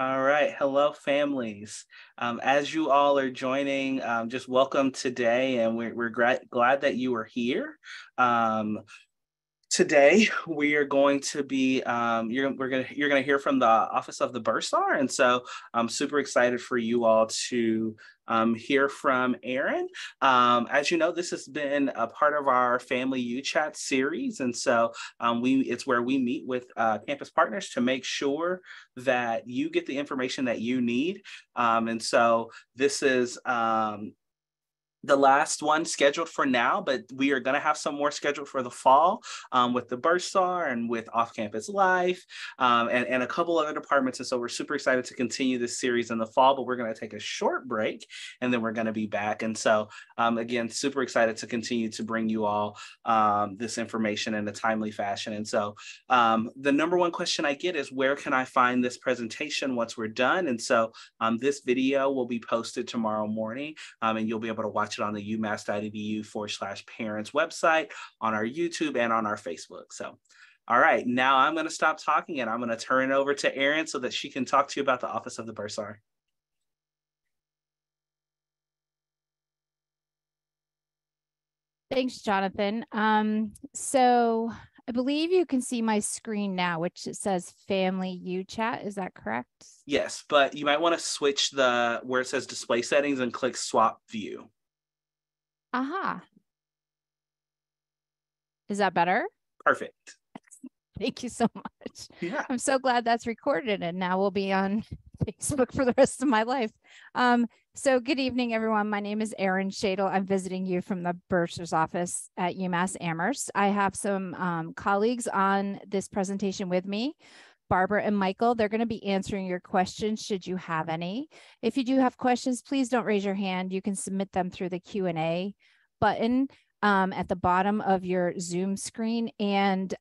All right. Hello, families. As you all are joining, just welcome today, and we're glad that you are here. Um, Today we are going to be you're gonna hear from the office of the Bursar, and so I'm super excited for you all to hear from Aaron. As you know, this has been a part of our Family U Chat series, and so we it's where we meet with campus partners to make sure that you get the information that you need. And so this is the last one scheduled for now, but we are going to have some more scheduled for the fall with the Bursar and with Off Campus Life and a couple other departments. And so we're super excited to continue this series in the fall, but we're going to take a short break and then we're going to be back. And so, again, super excited to continue to bring you all this information in a timely fashion. And so the number one question I get is, where can I find this presentation once we're done? And so this video will be posted tomorrow morning, and you'll be able to watch it on the umass.edu/parents website, on our YouTube, and on our Facebook. So, all right, now I'm going to stop talking and I'm going to turn it over to Erin so that she can talk to you about the Office of the Bursar. Thanks, Jonathan. So I believe you can see my screen now, which it says Family U Chat. Is that correct? Yes, but you might want to switch where it says display settings and click swap view. Aha. Is that better? Perfect. Thank you so much. Yeah. I'm so glad that's recorded and now we'll be on Facebook for the rest of my life. So good evening, everyone. My name is Erin Shadle. I'm visiting you from the Bursar's office at UMass Amherst. I have some colleagues on this presentation with me, Barbara and Michael. They're going to be answering your questions should you have any. If you do have questions, please don't raise your hand. You can submit them through the Q&A button at the bottom of your Zoom screen, and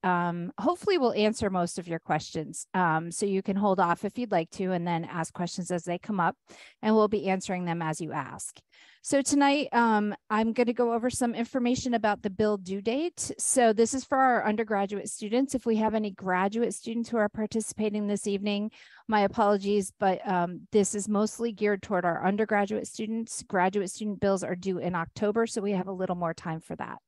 hopefully we'll answer most of your questions. So you can hold off if you'd like to and then ask questions as they come up, and we'll be answering them as you ask. So tonight, I'm going to go over some information about the bill due date. So this is for our undergraduate students. If we have any graduate students who are participating this evening, my apologies, but this is mostly geared toward our undergraduate students. Graduate student bills are due in October, so we have a little more time for that.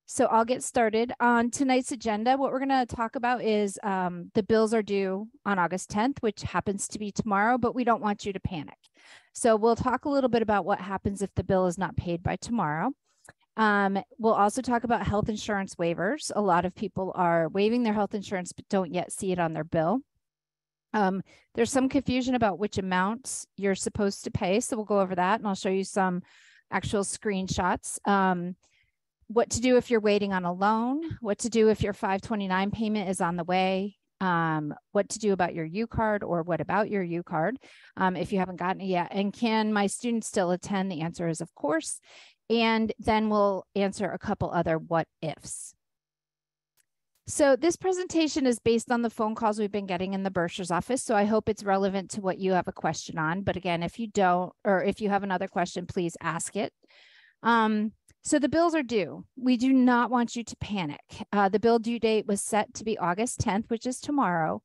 So I'll get started. On tonight's agenda, what we're going to talk about is the bills are due on August 10th, which happens to be tomorrow, but we don't want you to panic. So we'll talk a little bit about what happens if the bill is not paid by tomorrow. We'll also talk about health insurance waivers. A lot of people are waiving their health insurance, but don't yet see it on their bill. There's some confusion about which amounts you're supposed to pay. So we'll go over that and I'll show you some actual screenshots. What to do if you're waiting on a loan, what to do if your 529 payment is on the way, what to do about your U-card, or what about your U-card if you haven't gotten it yet. And can my students still attend? The answer is of course. And then we'll answer a couple other what ifs. So this presentation is based on the phone calls we've been getting in the Bursar's office. So I hope it's relevant to what you have a question on. But again, if you don't, or if you have another question, please ask it. So the bills are due. We do not want you to panic. The bill due date was set to be August 10th, which is tomorrow.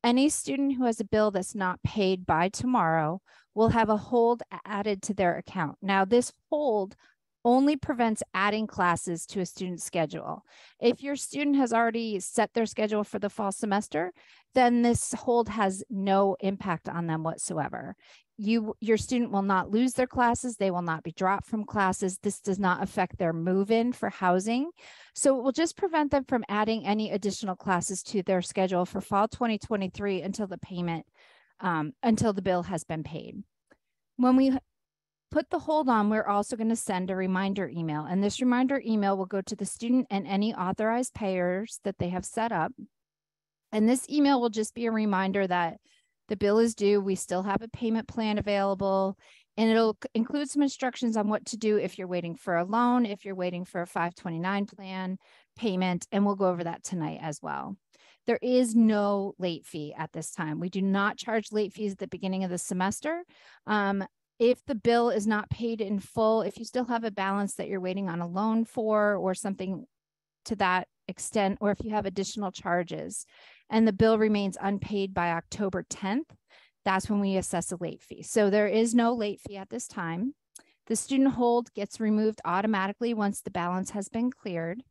Any student who has a bill that's not paid by tomorrow will have a hold added to their account. Now, this hold only prevents adding classes to a student's schedule. If your student has already set their schedule for the fall semester, then this hold has no impact on them whatsoever. Your student will not lose their classes. They will not be dropped from classes. This does not affect their move-in for housing. So it will just prevent them from adding any additional classes to their schedule for fall 2023 until the bill has been paid. When we put the hold on, we're also going to send a reminder email, and this reminder email will go to the student and any authorized payers that they have set up. And this email will just be a reminder that the bill is due. We still have a payment plan available, and it'll include some instructions on what to do if you're waiting for a loan, if you're waiting for a 529 plan payment, and we'll go over that tonight as well. There is no late fee at this time. We do not charge late fees at the beginning of the semester. If the bill is not paid in full, if you still have a balance that you're waiting on a loan for or something to that extent, or if you have additional charges and the bill remains unpaid by October 10th, that's when we assess a late fee. So there is no late fee at this time. The student hold gets removed automatically once the balance has been cleared.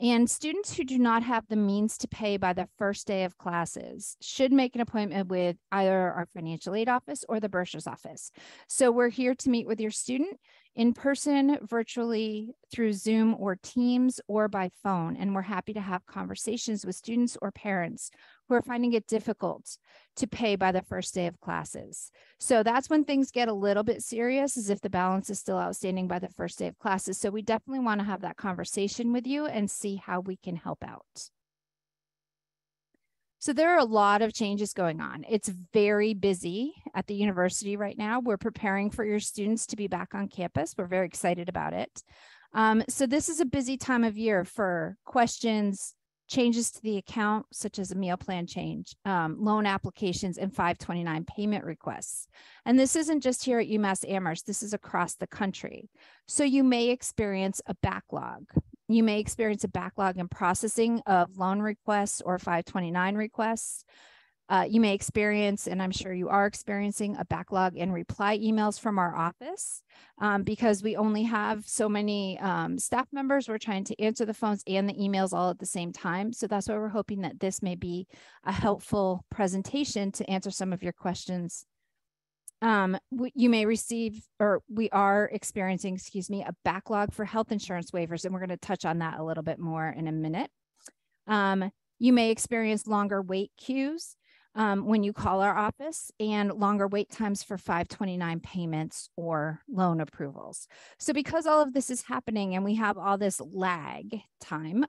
And students who do not have the means to pay by the first day of classes should make an appointment with either our financial aid office or the Bursar's office. So we're here to meet with your student in person, virtually, through Zoom or Teams, or by phone. And we're happy to have conversations with students or parents who are finding it difficult to pay by the first day of classes. So that's when things get a little bit serious, is if the balance is still outstanding by the first day of classes. So we definitely want to have that conversation with you and see how we can help out. So there are a lot of changes going on. It's very busy at the university right now. We're preparing for your students to be back on campus. We're very excited about it. So this is a busy time of year for questions, changes to the account, such as a meal plan change, loan applications, and 529 payment requests. And this isn't just here at UMass Amherst, this is across the country. So you may experience a backlog. You may experience a backlog in processing of loan requests or 529 requests. You may experience, and I'm sure you are experiencing, a backlog in reply emails from our office because we only have so many staff members. We're trying to answer the phones and the emails all at the same time. So that's why we're hoping that this may be a helpful presentation to answer some of your questions. You may receive, or we are experiencing, a backlog for health insurance waivers, and we're going to touch on that a little bit more in a minute. You may experience longer wait queues when you call our office, and longer wait times for 529 payments or loan approvals. So because all of this is happening and we have all this lag time,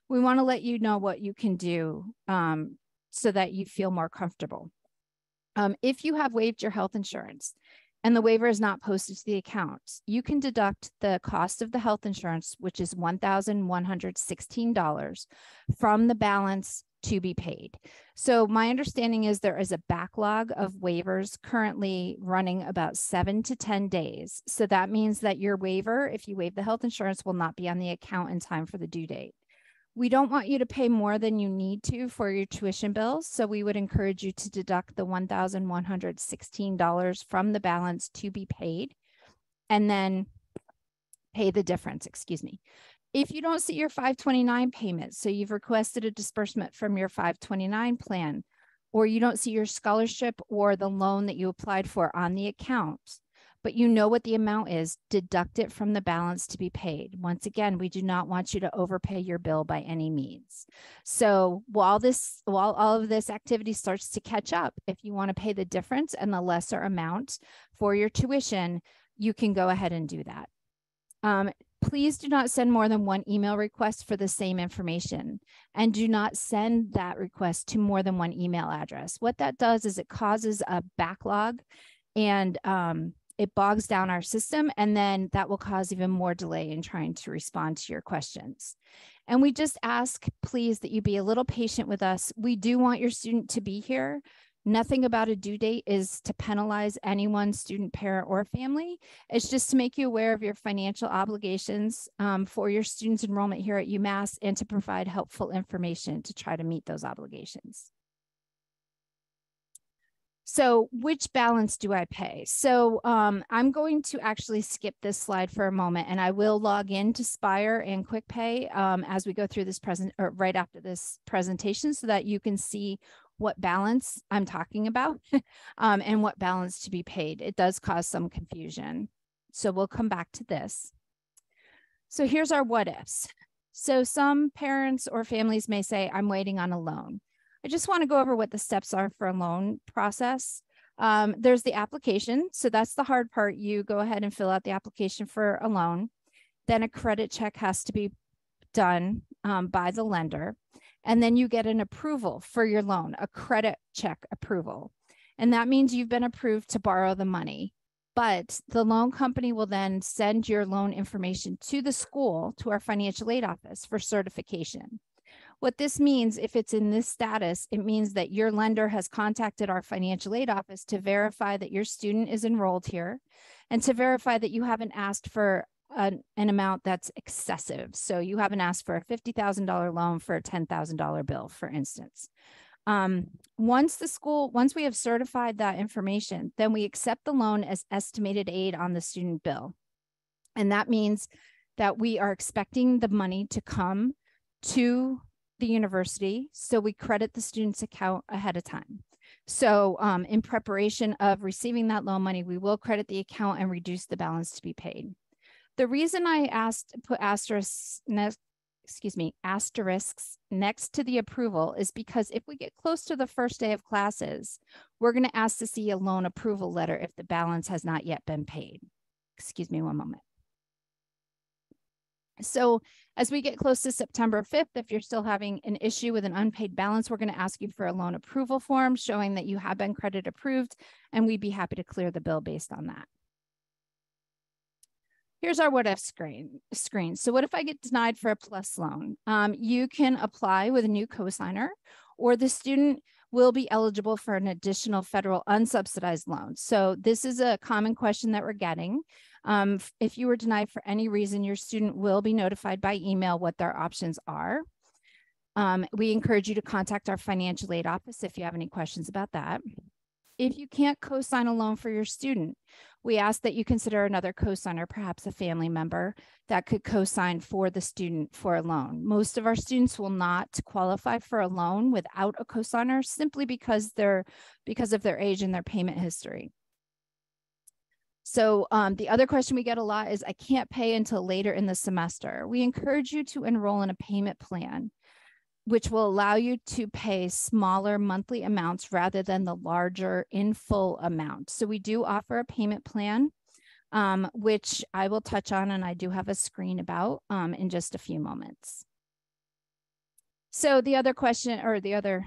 we want to let you know what you can do so that you feel more comfortable. If you have waived your health insurance and the waiver is not posted to the account, you can deduct the cost of the health insurance, which is $1,116, from the balance to be paid. So my understanding is there is a backlog of waivers currently running about 7 to 10 days. So that means that your waiver, if you waive the health insurance, will not be on the account in time for the due date. We don't want you to pay more than you need to for your tuition bills, so we would encourage you to deduct the $1,116 from the balance to be paid and then pay the difference, If you don't see your 529 payment, so you've requested a disbursement from your 529 plan, or you don't see your scholarship or the loan that you applied for on the account, but you know what the amount is, deduct it from the balance to be paid. Once again, we do not want you to overpay your bill by any means. So while all of this activity starts to catch up, if you want to pay the difference and the lesser amount for your tuition, you can go ahead and do that. Please do not send more than one email request for the same information, and do not send that request to more than one email address. What that does is it causes a backlog, and it bogs down our system, and then that will cause even more delay in trying to respond to your questions. And we just ask, please, that you be a little patient with us. We do want your student to be here. Nothing about a due date is to penalize anyone, student, parent, or family. It's just to make you aware of your financial obligations for your students' enrollment here at UMass, and to provide helpful information to try to meet those obligations. So which balance do I pay? So I'm going to actually skip this slide for a moment, and I will log into Spire and QuickPay as we go through this right after this presentation, so that you can see what balance I'm talking about and what balance to be paid. It does cause some confusion. So we'll come back to this. So here's our what ifs. So some parents or families may say, I'm waiting on a loan. I just want to go over what the steps are for a loan process. There's the application. So that's the hard part. You go ahead and fill out the application for a loan. Then a credit check has to be done by the lender. And then you get an approval for your loan, a credit check approval. And that means you've been approved to borrow the money. But the loan company will then send your loan information to the school, to our financial aid office, for certification. What this means, if it's in this status, it means that your lender has contacted our financial aid office to verify that your student is enrolled here, and to verify that you haven't asked for an amount that's excessive. So you haven't asked for a $50,000 loan for a $10,000 bill, for instance. Once we have certified that information, then we accept the loan as estimated aid on the student bill. And that means that we are expecting the money to come to the university. So we credit the student's account ahead of time. So in preparation of receiving that loan money, we will credit the account and reduce the balance to be paid. The reason I put asterisks next to the approval is because if we get close to the first day of classes, we're going to ask to see a loan approval letter if the balance has not yet been paid. Excuse me one moment. So as we get close to September 5th, if you're still having an issue with an unpaid balance, we're going to ask you for a loan approval form showing that you have been credit approved, and we'd be happy to clear the bill based on that. Here's our what if screen. So what if I get denied for a PLUS loan? You can apply with a new cosigner, or the student will be eligible for an additional federal unsubsidized loan. So this is a common question that we're getting. If you were denied for any reason, your student will be notified by email what their options are. We encourage you to contact our financial aid office if you have any questions about that. If you can't co-sign a loan for your student, we ask that you consider another co-signer, perhaps a family member that could co-sign for the student for a loan. Most of our students will not qualify for a loan without a co-signer simply because of their age and their payment history. So the other question we get a lot is, I can't pay until later in the semester. We encourage you to enroll in a payment plan, which will allow you to pay smaller monthly amounts rather than the larger in full amount. So we do offer a payment plan, which I will touch on, and I do have a screen about in just a few moments. So the other question, or the other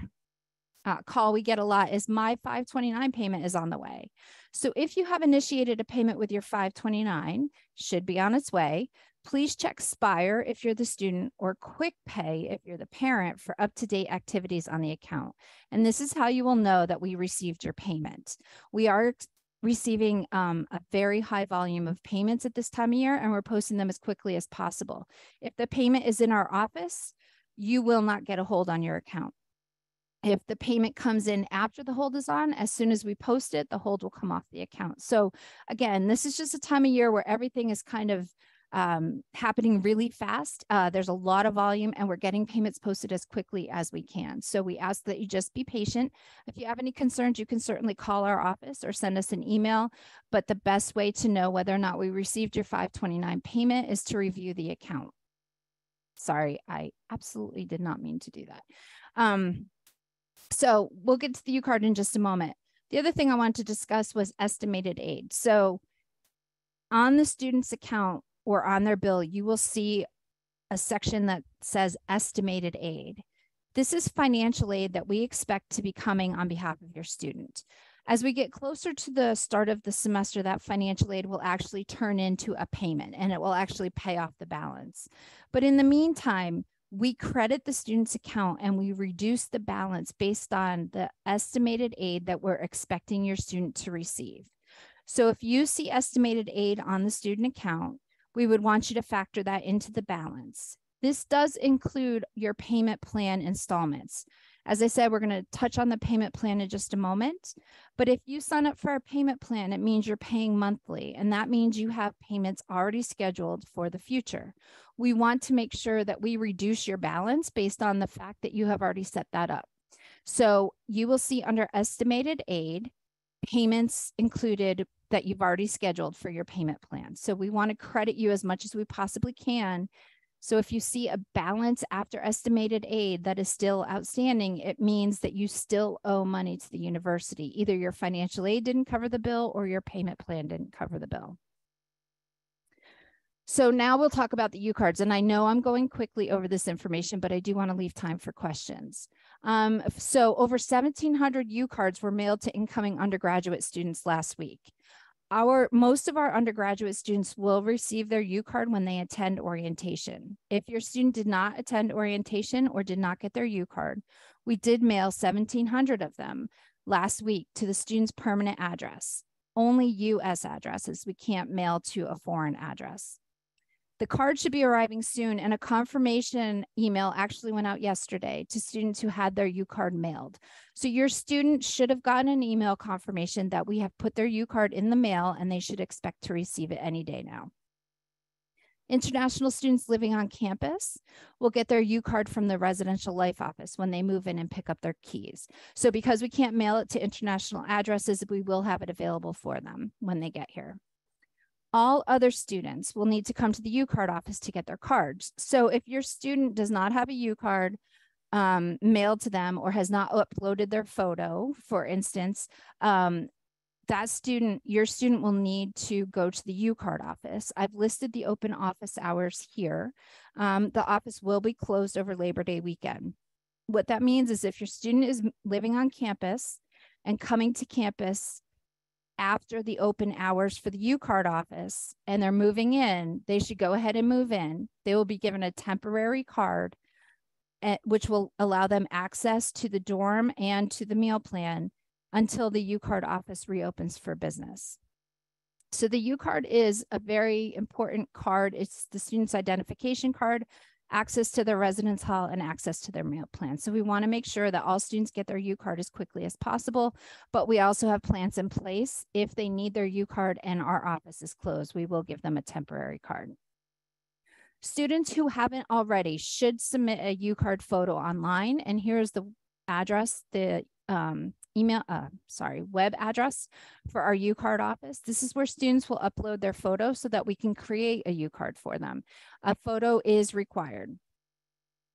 call we get a lot is, my 529 payment is on the way. So if you have initiated a payment with your 529, should be on its way. Please check Spire if you're the student, or Quick Pay if you're the parent, for up-to-date activities on the account. And this is how you will know that we received your payment. We are receiving a very high volume of payments at this time of year, and we're posting them as quickly as possible. If the payment is in our office, you will not get a hold on your account. If the payment comes in after the hold is on, as soon as we post it, the hold will come off the account. So again, this is just a time of year where everything is kind of happening really fast. There's a lot of volume, and we're getting payments posted as quickly as we can. So we ask that you just be patient. If you have any concerns, you can certainly call our office or send us an email. But the best way to know whether or not we received your 529 payment is to review the account. Sorry, I absolutely did not mean to do that. So we'll get to the U-card in just a moment. The other thing I wanted to discuss was estimated aid. So on the student's account or on their bill, you will see a section that says estimated aid. This is financial aid that we expect to be coming on behalf of your student. As we get closer to the start of the semester, that financial aid will actually turn into a payment, and it will actually pay off the balance. But in the meantime, we credit the student's account and we reduce the balance based on the estimated aid that we're expecting your student to receive. So if you see estimated aid on the student account, we would want you to factor that into the balance. This does include your payment plan installments. As I said, we're going to touch on the payment plan in just a moment. But if you sign up for a payment plan, it means you're paying monthly, and that means you have payments already scheduled for the future. We want to make sure that we reduce your balance based on the fact that you have already set that up. So you will see under estimated aid, payments included that you've already scheduled for your payment plan. So we want to credit you as much as we possibly can. So if you see a balance after estimated aid that is still outstanding, it means that you still owe money to the university. Either your financial aid didn't cover the bill or your payment plan didn't cover the bill. So now we'll talk about the U-cards. And I know I'm going quickly over this information, but I do want to leave time for questions. So over 1,700 U-cards were mailed to incoming undergraduate students last week. Most of our undergraduate students will receive their U-card when they attend orientation. If your student did not attend orientation or did not get their U-card, we did mail 1,700 of them last week to the student's permanent address. Only U.S. addresses. We can't mail to a foreign address. The card should be arriving soon, and a confirmation email actually went out yesterday to students who had their U-card mailed. So your student should have gotten an email confirmation that we have put their U-card in the mail, and they should expect to receive it any day now. International students living on campus will get their U-card from the residential life office when they move in and pick up their keys. So because we can't mail it to international addresses, we will have it available for them when they get here. All other students will need to come to the U-card office to get their cards. So if your student does not have a U-card mailed to them or has not uploaded their photo, for instance, your student will need to go to the U-card office. I've listed the open office hours here. The office will be closed over Labor Day weekend. What that means is if your student is living on campus and coming to campus after the open hours for the U-card office and they're moving in, they should go ahead and move in. They will be given a temporary card, which will allow them access to the dorm and to the meal plan until the U-card office reopens for business. So the U-card is a very important card. It's the student's identification card, access to their residence hall, and access to their meal plan. So we want to make sure that all students get their U-card as quickly as possible, but we also have plans in place. If they need their U-card and our office is closed, we will give them a temporary card. Students who haven't already should submit a U-card photo online, and here's the address, the web address for our U-card office. This is where students will upload their photo so that we can create a U-card for them. A photo is required.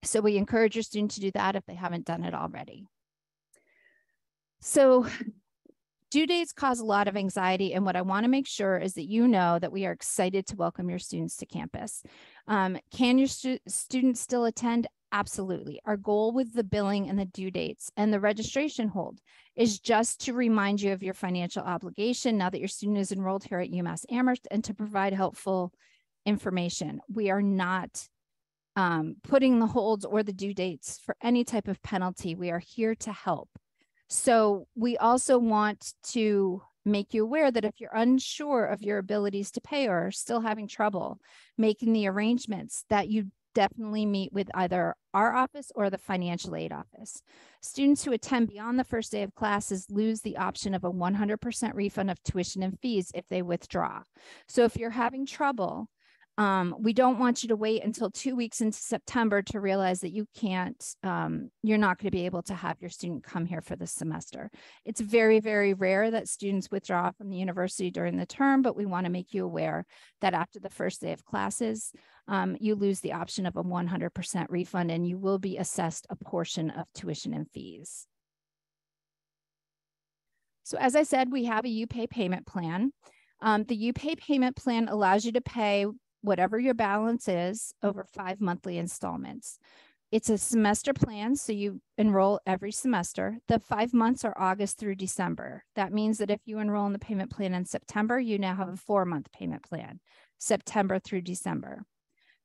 So we encourage your student to do that if they haven't done it already. So due dates cause a lot of anxiety, and what I want to make sure is that you know that we are excited to welcome your students to campus. Can your students still attend? Absolutely. Our goal with the billing and the due dates and the registration hold is just to remind you of your financial obligation now that your student is enrolled here at UMass Amherst, and to provide helpful information. We are not putting the holds or the due dates for any type of penalty. We are here to help. So we also want to make you aware that if you're unsure of your abilities to pay or are still having trouble making the arrangements, that you definitely meet with either our office or the financial aid office. Students who attend beyond the first day of classes lose the option of a 100% refund of tuition and fees if they withdraw. So if you're having trouble, we don't want you to wait until 2 weeks into September to realize that you can't, you're not going to be able to have your student come here for this semester. It's very, very rare that students withdraw from the university during the term, but we want to make you aware that after the first day of classes, you lose the option of a 100% refund, and you will be assessed a portion of tuition and fees. So as I said, we have a UPay payment plan. The UPay payment plan allows you to pay whatever your balance is over 5 monthly installments. It's a semester plan, so you enroll every semester. The 5 months are August through December. That means that if you enroll in the payment plan in September, you now have a 4-month payment plan, September through December.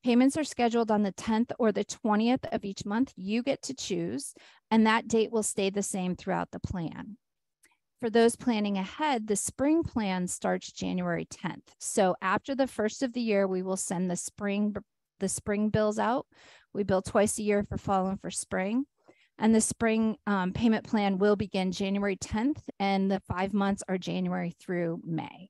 Payments are scheduled on the 10th or the 20th of each month. You get to choose, and that date will stay the same throughout the plan. For those planning ahead, the spring plan starts January 10th. So after the first of the year, we will send the spring bills out. We bill twice a year for fall and for spring. And the spring payment plan will begin January 10th, and the 5 months are January through May.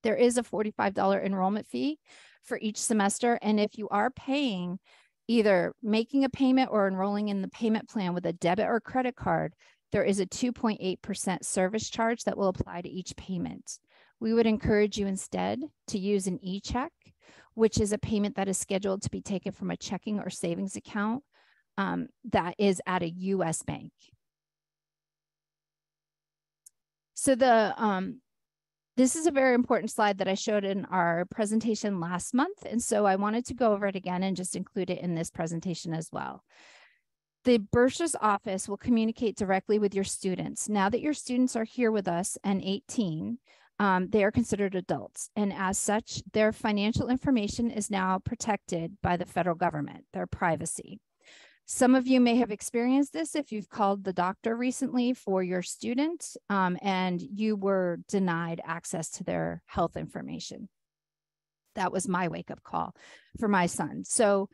There is a $45 enrollment fee for each semester. And if you are paying, either making a payment or enrolling in the payment plan with a debit or credit card, there is a 2.8% service charge that will apply to each payment. We would encourage you instead to use an e-check, which is a payment that is scheduled to be taken from a checking or savings account that is at a U.S. bank. So this is a very important slide that I showed in our presentation last month. And so I wanted to go over it again and just include it in this presentation as well. The Bursar's office will communicate directly with your students. Now that your students are here with us and 18, they are considered adults. And as such, their financial information is now protected by the federal government, their privacy. Some of you may have experienced this if you've called the doctor recently for your student and you were denied access to their health information. That was my wake-up call for my son. So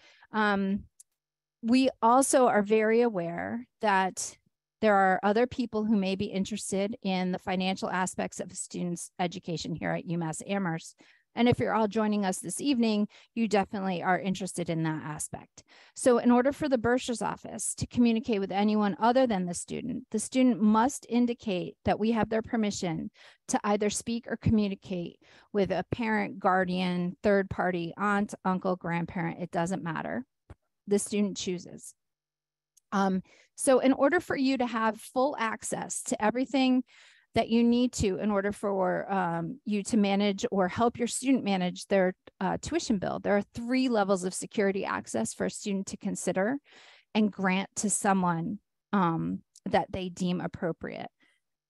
we also are very aware that there are other people who may be interested in the financial aspects of a student's education here at UMass Amherst. And if you're all joining us this evening, you definitely are interested in that aspect. So in order for the bursar's office to communicate with anyone other than the student must indicate that we have their permission to either speak or communicate with a parent, guardian, third party, aunt, uncle, grandparent. It doesn't matter. The student chooses. So in order for you to have full access to everything that you need to in order for you to manage or help your student manage their tuition bill, there are 3 levels of security access for a student to consider and grant to someone that they deem appropriate.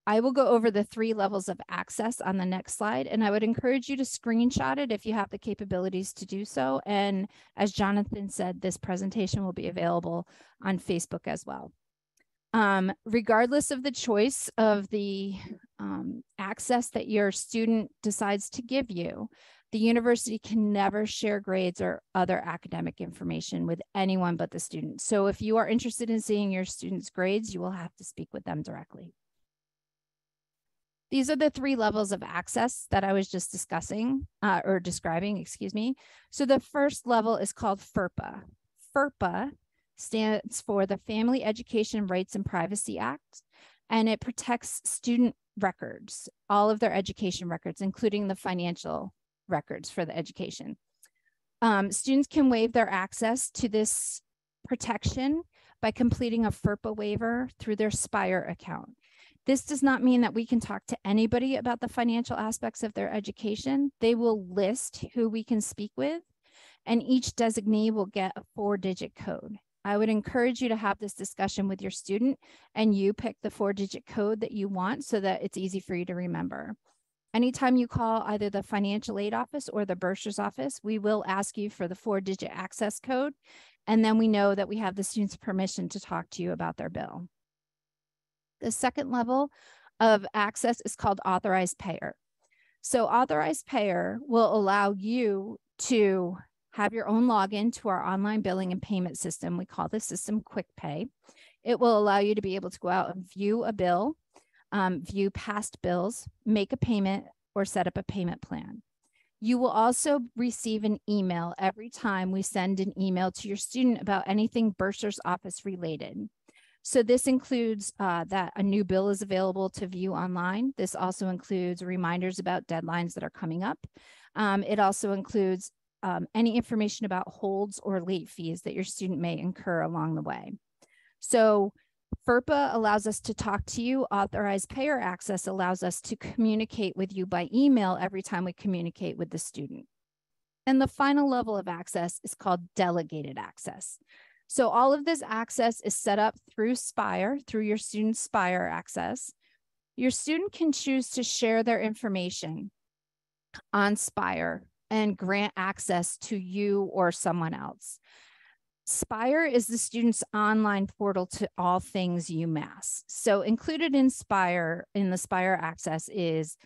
I will go over the 3 levels of access on the next slide, and I would encourage you to screenshot it if you have the capabilities to do so. And as Jonathan said, this presentation will be available on Facebook as well. Regardless of the choice of the access that your student decides to give you, the university can never share grades or other academic information with anyone but the student. So if you are interested in seeing your student's grades, you will have to speak with them directly. These are the 3 levels of access that I was just discussing or describing, excuse me. So the first level is called FERPA. FERPA stands for the Family Education Rights and Privacy Act, and it protects student records, all of their education records, including the financial records for the education. Students can waive their access to this protection by completing a FERPA waiver through their Spire account. This does not mean that we can talk to anybody about the financial aspects of their education. They will list who we can speak with, and each designee will get a 4-digit code. I would encourage you to have this discussion with your student, and you pick the 4-digit code that you want so that it's easy for you to remember. Anytime you call either the financial aid office or the bursar's office, we will ask you for the 4-digit access code, and then we know that we have the student's permission to talk to you about their bill. The second level of access is called authorized payer. So authorized payer will allow you to have your own login to our online billing and payment system. We call this system QuickPay. It will allow you to be able to go out and view a bill, view past bills, make a payment, or set up a payment plan. You will also receive an email every time we send an email to your student about anything Bursar's office related. So this includes that a new bill is available to view online. This also includes reminders about deadlines that are coming up. It also includes any information about holds or late fees that your student may incur along the way. So FERPA allows us to talk to you. Authorized payer access allows us to communicate with you by email every time we communicate with the student. And the final level of access is called delegated access. So all of this access is set up through Spire, through your student's Spire access. Your student can choose to share their information on Spire and grant access to you or someone else. Spire is the student's online portal to all things UMass. So included in Spire, in the Spire access, is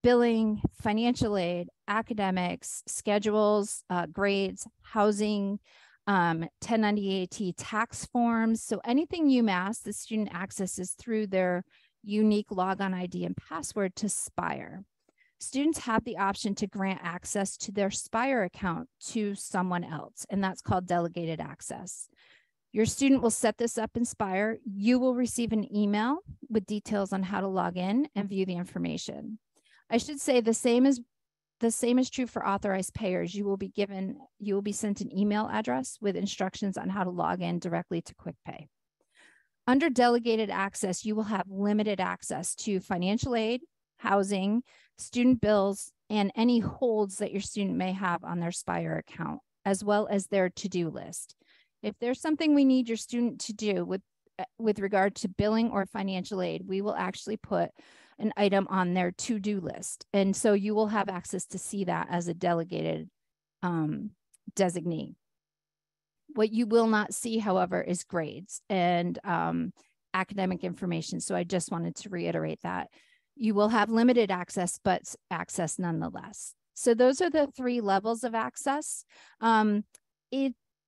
billing, financial aid, academics, schedules, grades, housing, 1098 tax forms. So anything UMass, the student accesses through their unique logon ID and password to Spire. Students have the option to grant access to their Spire account to someone else, and that's called delegated access. Your student will set this up in Spire. You will receive an email with details on how to log in and view the information. I should say the same is true for authorized payers. You will be sent an email address with instructions on how to log in directly to QuickPay. Under delegated access, you will have limited access to financial aid, housing, student bills, and any holds that your student may have on their Spire account, as well as their to-do list. If there's something we need your student to do with regard to billing or financial aid, we will actually put an item on their to-do list. And so you will have access to see that as a delegated designee. What you will not see, however, is grades and academic information. So I just wanted to reiterate that. You will have limited access, but access nonetheless. So those are the 3 levels of access.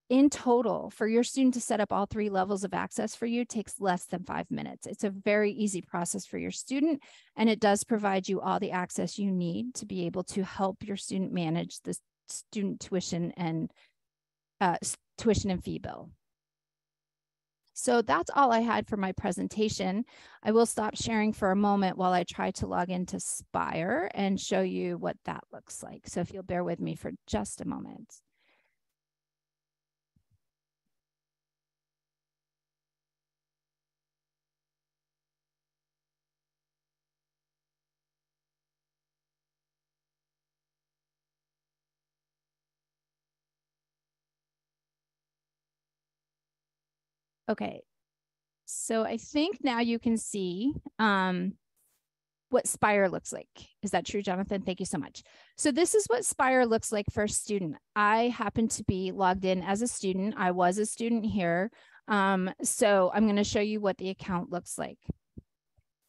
In total, for your student to set up all 3 levels of access for you takes less than 5 minutes. It's a very easy process for your student, and it does provide you all the access you need to be able to help your student manage the student tuition and fee bill. So that's all I had for my presentation. I will stop sharing for a moment while I try to log into Spire and show you what that looks like. So if you'll bear with me for just a moment. Okay, so I think now you can see what Spire looks like. Is that true, Jonathan? Thank you so much. So this is what Spire looks like for a student. I happen to be logged in as a student. I was a student here. So I'm going to show you what the account looks like.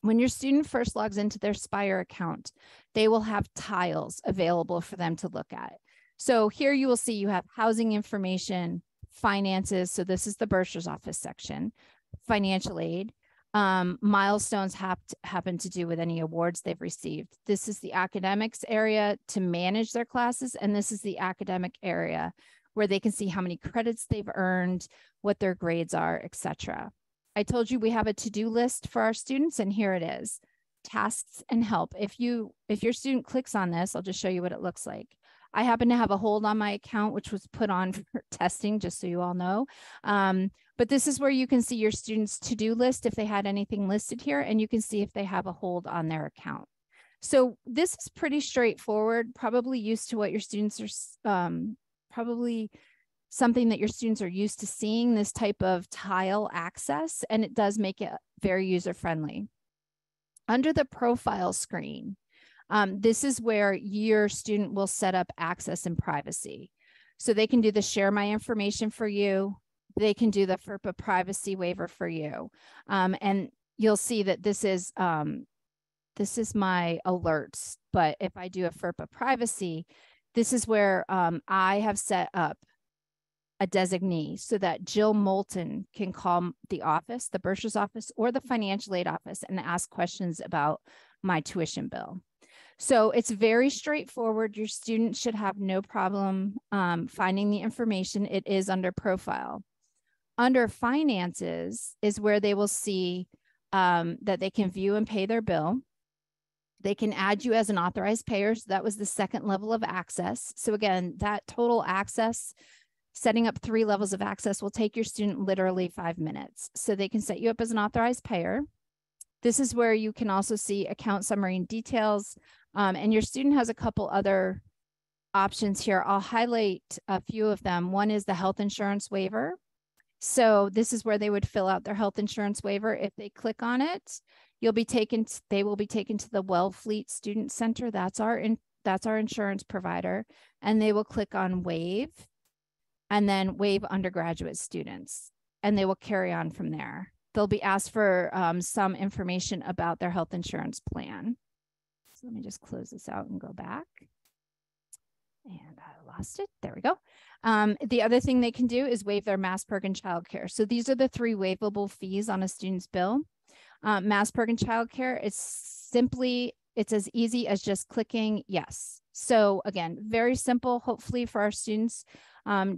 When your student first logs into their Spire account, they will have tiles available for them to look at. So here you will see you have housing information, finances. So this is the Bursar's office section, financial aid, milestones happen to do with any awards they've received. This is the academics area to manage their classes. And this is the academic area where they can see how many credits they've earned, what their grades are, etc. I told you we have a to-do list for our students, and here it is, tasks and help. If your student clicks on this, I'll just show you what it looks like. I happen to have a hold on my account, which was put on for testing, just so you all know. But this is where you can see your students' to-do list if they had anything listed here, and you can see if they have a hold on their account. So this is pretty straightforward, probably used to what your students are, probably something that your students are used to seeing, this type of tile access, and it does make it very user-friendly. Under the profile screen, this is where your student will set up access and privacy. So they can do the share my information for you. They can do the FERPA privacy waiver for you. And you'll see that this is my alerts. But if I do a FERPA privacy, this is where I have set up a designee so that Jill Moulton can call the office, the Bursar's office, or the financial aid office and ask questions about my tuition bill. So it's very straightforward. Your student should have no problem finding the information. It is under profile. Under finances is where they will see that they can view and pay their bill. They can add you as an authorized payer. So that was the second level of access. So again, that total access, setting up 3 levels of access will take your student literally 5 minutes. So they can set you up as an authorized payer. This is where you can also see account summary and details. And your student has a couple other options here. I'll highlight a few of them. One is the health insurance waiver. So this is where they would fill out their health insurance waiver. If they click on it, they will be taken to the Wellfleet Student Center. That's our insurance provider. And they will click on waive and then waive undergraduate students. And they will carry on from there. They'll be asked for some information about their health insurance plan. So let me just close this out and go back. And I lost it. There we go. The other thing they can do is waive their MassPerg and childcare. So these are the 3 waivable fees on a student's bill. MassPerg and childcare, it's as easy as just clicking yes. So again, very simple, hopefully for our students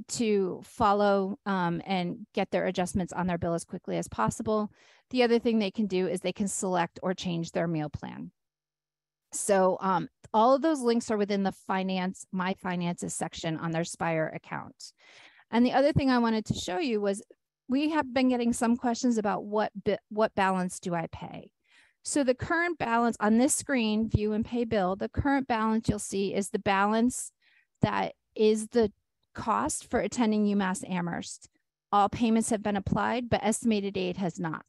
to follow and get their adjustments on their bill as quickly as possible. The other thing they can do is they can select or change their meal plan. So all of those links are within the My Finances section on their Spire account. And the other thing I wanted to show you was we have been getting some questions about what balance do I pay? So the current balance on this screen, view and pay bill, the current balance you'll see is the balance that is the cost for attending UMass Amherst. All payments have been applied, but estimated aid has not.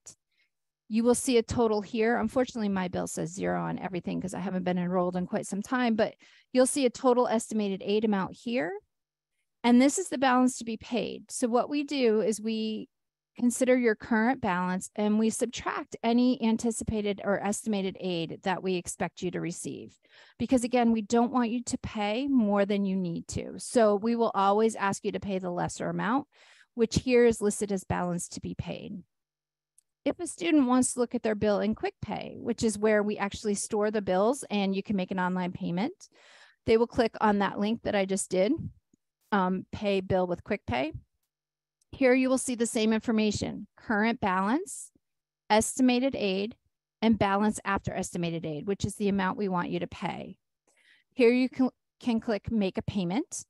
You will see a total here. Unfortunately, my bill says 0 on everything because I haven't been enrolled in quite some time, but you'll see a total estimated aid amount here. And this is the balance to be paid. So what we do is we consider your current balance, and we subtract any anticipated or estimated aid that we expect you to receive. Because again, we don't want you to pay more than you need to. So we will always ask you to pay the lesser amount, which here is listed as balance to be paid. If a student wants to look at their bill in Quick Pay, which is where we actually store the bills and you can make an online payment, they will click on that link that I just did, pay bill with Quick Pay. Here you will see the same information: current balance, estimated aid, and balance after estimated aid, which is the amount we want you to pay. Here you can click make a payment.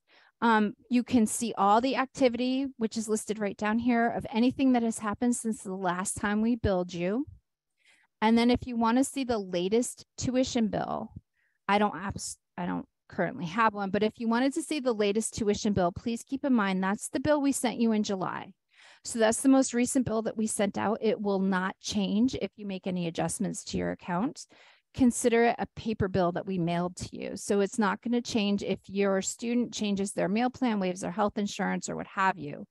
You can see all the activity, which is listed right down here, of anything that has happened since the last time we billed you. And then if you want to see the latest tuition bill, I don't currently have one, but if you wanted to see the latest tuition bill, please keep in mind that's the bill we sent you in July. So that's the most recent bill that we sent out. It will not change if you make any adjustments to your account. Consider it a paper bill that we mailed to you. So it's not going to change if your student changes their meal plan, waives their health insurance, or what have you.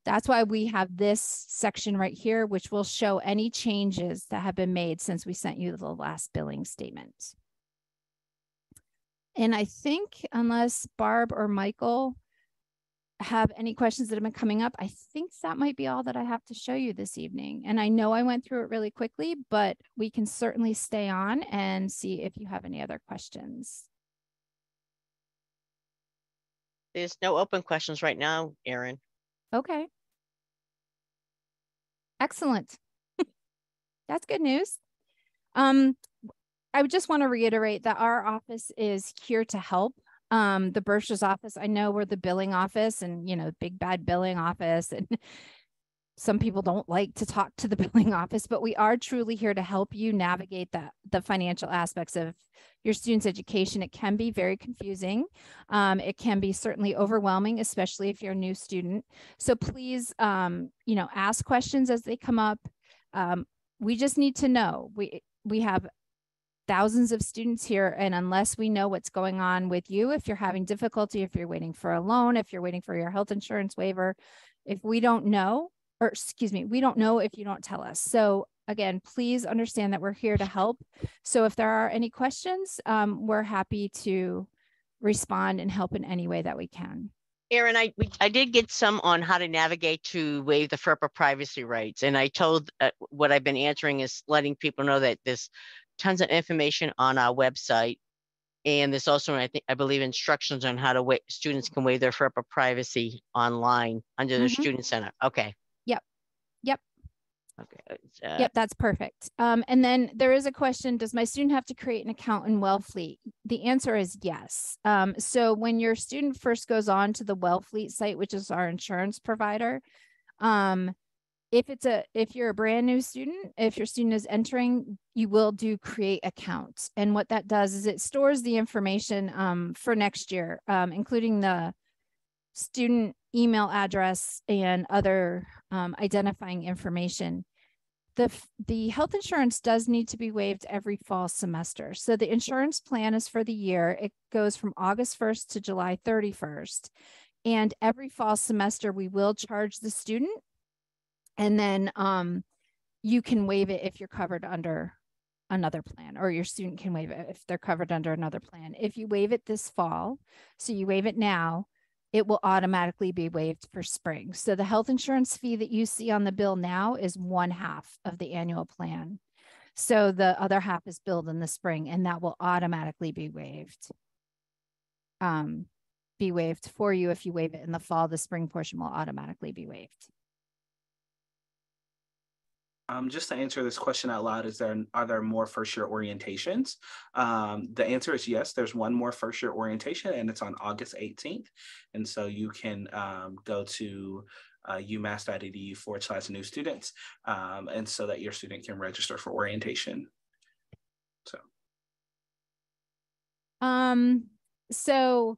That's why we have this section right here, which will show any changes that have been made since we sent you the last billing statement. And I think unless Barb or Michael have any questions that have been coming up, I think that might be all that I have to show you this evening. And I know I went through it really quickly, but we can certainly stay on and see if you have any other questions. There's no open questions right now, Erin. Okay. Excellent. That's good news. I would just want to reiterate that our office is here to help. The Bursar's office, I know we're the billing office and, big bad billing office. And some people don't like to talk to the billing office, but we are truly here to help you navigate the financial aspects of your student's education. It can be very confusing. It can be certainly overwhelming, especially if you're a new student. So please, ask questions as they come up. We just need to know. We have thousands of students here, and unless we know what's going on with you, if you're having difficulty, if you're waiting for a loan, if you're waiting for your health insurance waiver, if we don't know, we don't know if you don't tell us. So again, please understand that we're here to help. So if there are any questions, we're happy to respond and help in any way that we can. Erin, I did get some on how to navigate to waive the FERPA privacy rights. And I told what I've been answering is letting people know that there's tons of information on our website. And there's also, I believe, instructions on how to students can waive their FERPA privacy online under the Student Center. Okay. Yep. Okay. Yep, that's perfect. And then there is a question, does my student have to create an account in Wellfleet? The answer is yes. So when your student first goes on to the Wellfleet site, which is our insurance provider, if you're a brand new student, if your student is entering, you will do create accounts. And what that does is it stores the information for next year, including the student email address and other identifying information. The health insurance does need to be waived every fall semester. So the insurance plan is for the year. It goes from August 1st to July 31st. And every fall semester, we will charge the student. And then you can waive it if you're covered under another plan, or your student can waive it if they're covered under another plan. If you waive it this fall, so you waive it now, it will automatically be waived for spring. So the health insurance fee that you see on the bill now is 1/2 of the annual plan. So the other half is billed in the spring, and that will automatically be waived. Be waived for you. If you waive it in the fall, the spring portion will automatically be waived. Just to answer this question out loud, are there more first year orientations? The answer is yes, there's one more first year orientation, and it's on August 18th. And so you can go to umass.edu/new students, and so that your student can register for orientation. So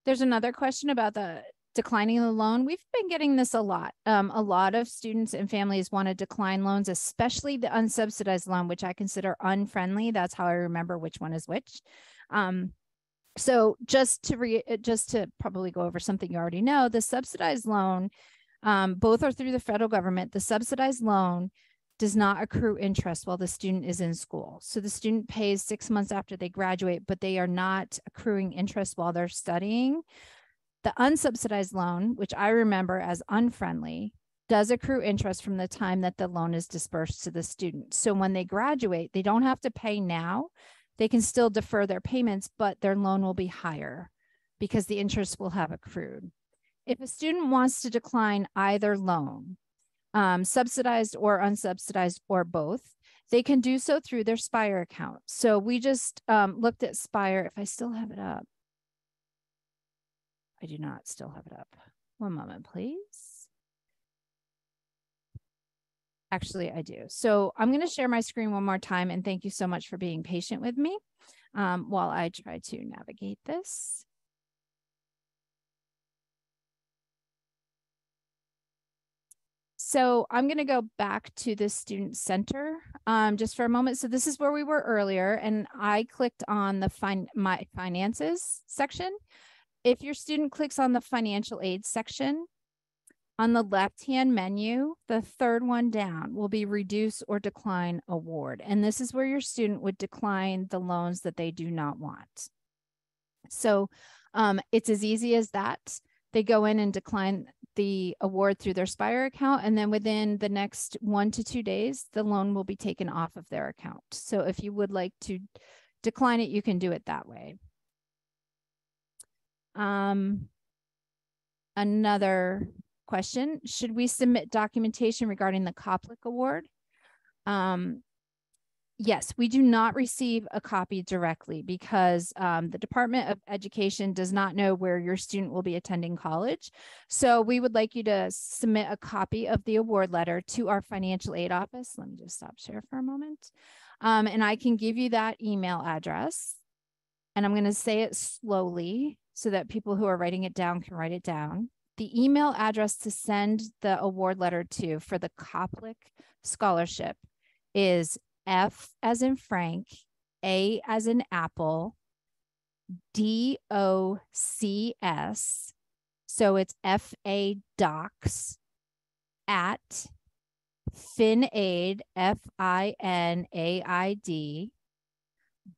there's another question about the declining the loan. We've been getting this a lot. A lot of students and families want to decline loans, especially the unsubsidized loan, which I consider unfriendly. That's how I remember which one is which. So just to probably go over something you already know, the subsidized loan Both are through the federal government. The subsidized loan does not accrue interest while the student is in school. So the student pays 6 months after they graduate, but they are not accruing interest while they're studying. The unsubsidized loan, which I remember as unfriendly, does accrue interest from the time that the loan is dispersed to the student. So when they graduate, they don't have to pay now. They can still defer their payments, but their loan will be higher because the interest will have accrued. If a student wants to decline either loan, subsidized or unsubsidized or both, they can do so through their Spire account. So we just looked at Spire. If I still have it up. I do not still have it up. One moment, please. Actually, I do. So I'm going to share my screen one more time, and thank you so much for being patient with me while I try to navigate this. So I'm going to go back to the Student Center just for a moment. So this is where we were earlier, and I clicked on the my finances section. If your student clicks on the financial aid section, on the left-hand menu, the third one down will be reduce or decline award. And this is where your student would decline the loans that they do not want. So it's as easy as that. They go in and decline the award through their Spire account, and then within the next 1 to 2 days, the loan will be taken off of their account. So if you would like to decline it, you can do it that way. Another question, should we submit documentation regarding the COPLIC award? Yes, we do not receive a copy directly because the Department of Education does not know where your student will be attending college. So we would like you to submit a copy of the award letter to our financial aid office. Let me just stop share for a moment. And I can give you that email address. And I'm going to say it slowly so that people who are writing it down can write it down. The email address to send the award letter to for the COPLIC scholarship is F as in Frank, A as in Apple, DOCS. So it's FA Docs at FinAid, FINAID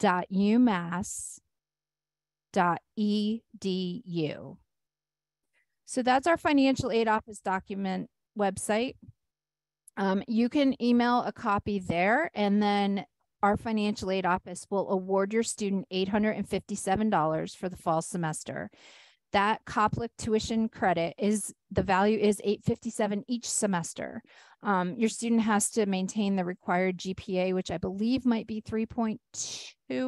.umass.edu. So that's our financial aid office document website. You can email a copy there, and then our financial aid office will award your student $857 for the fall semester. That COPLIC tuition credit is, the value is $857 each semester. Your student has to maintain the required GPA, which I believe might be 3.2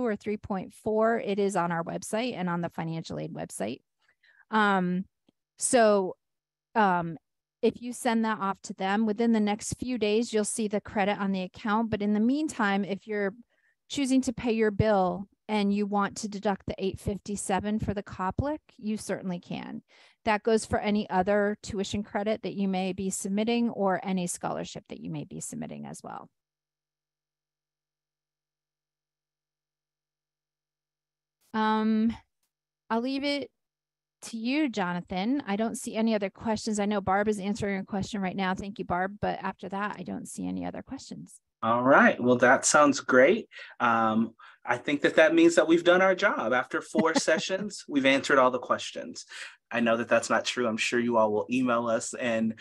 or 3.4. It is on our website and on the financial aid website. If you send that off to them within the next few days, you'll see the credit on the account. But in the meantime, if you're choosing to pay your bill and you want to deduct the $857 for the COPLIC, you certainly can. That goes for any other tuition credit that you may be submitting or any scholarship that you may be submitting as well. I'll leave it to you, Jonathan. I don't see any other questions. I know Barb is answering a question right now. Thank you, Barb. But after that, I don't see any other questions. All right. Well, that sounds great. I think that means that we've done our job. After 4 sessions, we've answered all the questions. I know that that's not true. I'm sure you all will email us and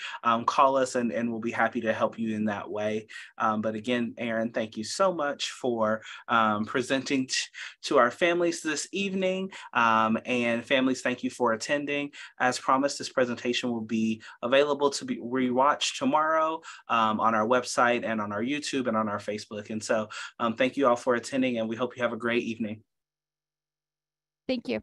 call us, and we'll be happy to help you in that way. But again, Aaron, thank you so much for presenting to our families this evening. And families, thank you for attending. As promised, this presentation will be available to be rewatched tomorrow on our website and on our YouTube and on our Facebook. And so thank you all for attending, and we hope you have a great evening. Thank you.